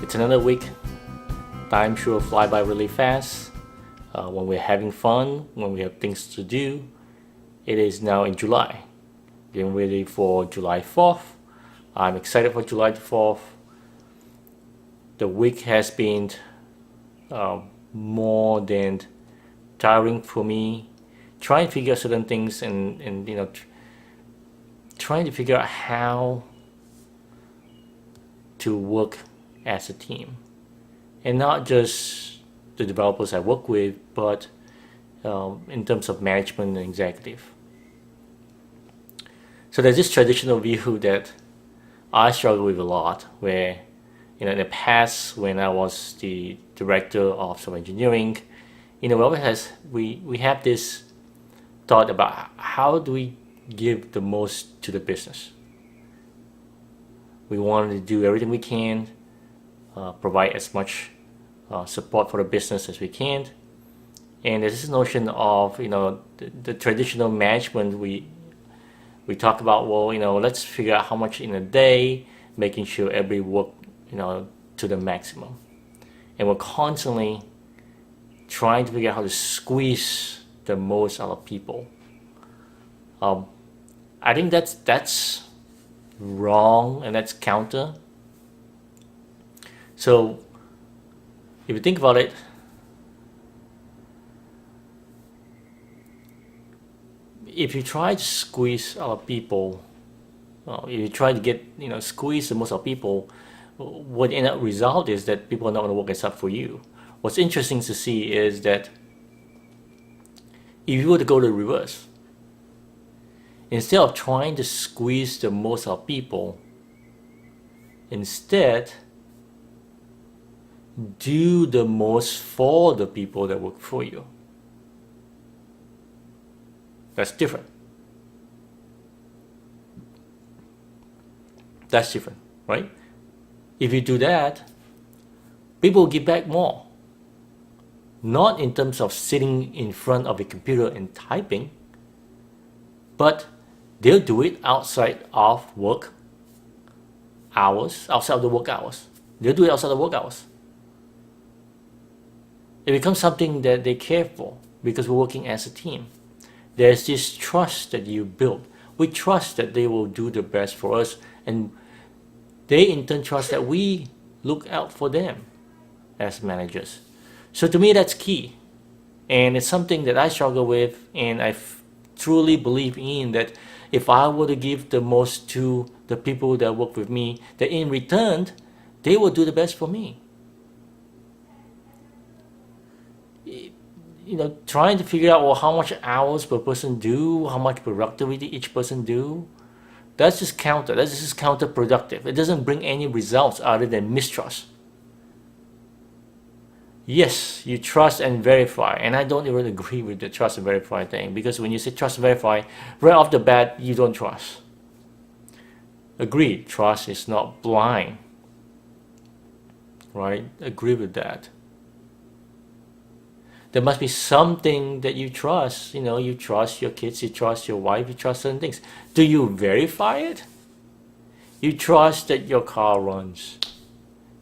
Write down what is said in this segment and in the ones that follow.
It's another week. Time sure fly by really fast. When we're having fun, when we have things to do. It is now in July. Getting ready for July 4th. I'm excited for July 4th. The week has been more than tiring for me. Trying to figure out certain things and trying to figure out how to work as a team, and not just the developers I work with, but in terms of management and executive. So there's this traditional view that I struggle with a lot, where in the past when I was the director of software engineering, we have this thought about how do we give the most to the business. We wanted to do everything we can, provide as much support for the business as we can, and there's this notion of the traditional management. We talk about, let's figure out how much in a day, making sure every work to the maximum, and we're constantly trying to figure out how to squeeze the most out of people. I think that's wrong, and that's counter. So if you think about it, if you try to squeeze out of people, if you try to get squeeze the most out of people, what end up result is that people are not going to work as hard for you. What's interesting to see is that if you were to go to the reverse, instead of trying to squeeze the most out of people, instead do the most for the people that work for you. That's different. That's different, right? If you do that, people will give back more. Not in terms of sitting in front of a computer and typing, but they'll do it outside of work hours, outside of the work hours. They'll do it outside of work hours. It becomes something that they care for because we're working as a team. There's this trust that you build. We trust that they will do the best for us, and they in turn trust that we look out for them as managers. So to me, that's key. And it's something that I struggle with, and I truly believe in that if I were to give the most to the people that work with me, that in return, they will do the best for me. Trying to figure out how much hours per person do, how much productivity each person do, that's just counterproductive. It doesn't bring any results other than mistrust. Yes, you trust and verify, and I don't even agree with the trust and verify thing, because when you say trust and verify, right off the bat, you don't trust. Agree, trust is not blind, right? Agree with that. There must be something that you trust. You trust your kids, you trust your wife, you trust certain things. Do you verify it? You trust that your car runs.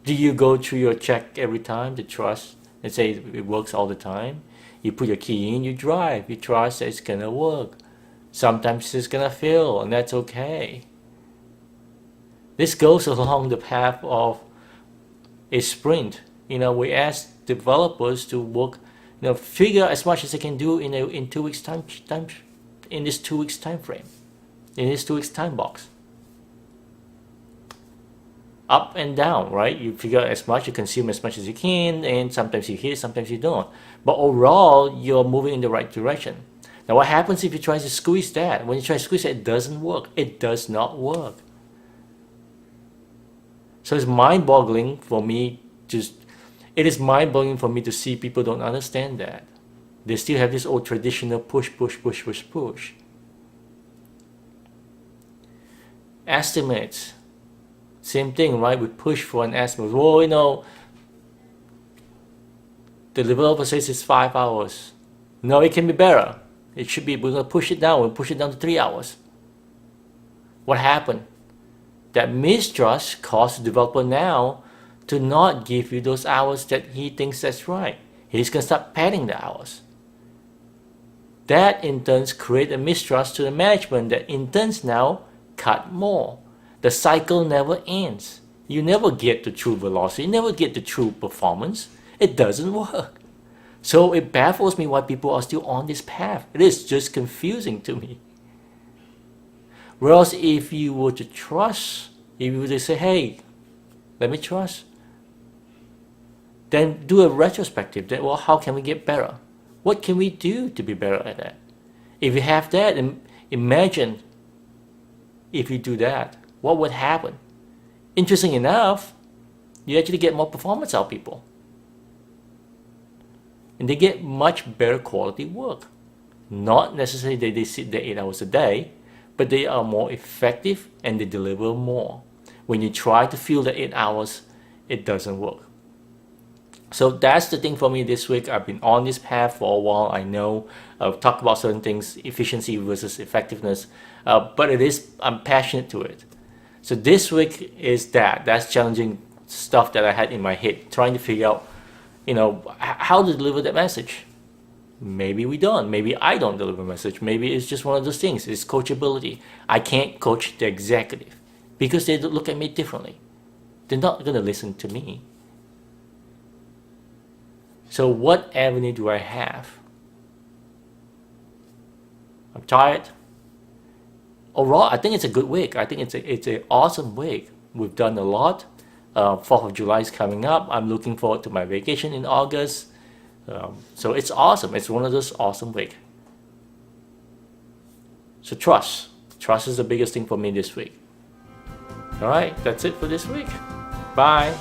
Do you go through your check every time to trust and say it works all the time? You put your key in, you drive. You trust that it's gonna work. Sometimes it's gonna fail, and that's okay. This goes along the path of a sprint. We ask developers to work, figure as much as they can do in 2 weeks time, in this 2 weeks time frame, in this 2 weeks time box. Up and down, right? You figure as much, you consume as much as you can, and sometimes you hit, sometimes you don't. But overall, you're moving in the right direction. Now, what happens if you try to squeeze that? When you try to squeeze it doesn't work. It does not work. So it's mind-boggling for me It is mind-boggling for me to see people don't understand that. They still have this old traditional push. Estimates. Same thing, right? We push for an estimate. The developer says it's 5 hours. No, it can be better. We're going to push it down. We'll push it down to 3 hours. What happened? That mistrust caused the developer now to not give you those hours that he thinks that's right. He's going to start padding the hours. That in turn creates a mistrust to the management that in turn now cut more. The cycle never ends. You never get the true velocity, you never get the true performance. It doesn't work. So it baffles me why people are still on this path. It is just confusing to me. Whereas if you were to trust, if you were to say, hey, let me trust, then do a retrospective. Then, well, how can we get better? What can we do to be better at that? If you have that, imagine if you do that, what would happen? Interesting enough, you actually get more performance out of people. And they get much better quality work. Not necessarily that they sit there 8 hours a day, but they are more effective and they deliver more. When you try to fill the 8 hours, it doesn't work. So that's the thing for me this week. I've been on this path for a while. I know I've talked about certain things, efficiency versus effectiveness, but I'm passionate to it. So this week is that's challenging stuff that I had in my head, trying to figure out, how to deliver that message. Maybe we don't. Maybe I don't deliver a message. Maybe it's just one of those things. It's coachability. I can't coach the executive because they look at me differently. They're not going to listen to me. So what avenue do I have? I'm tired. Overall, I think it's a good week. I think it's an awesome week. We've done a lot. 4th of July is coming up. I'm looking forward to my vacation in August. So it's awesome. It's one of those awesome weeks. So trust. Trust is the biggest thing for me this week. All right, that's it for this week. Bye.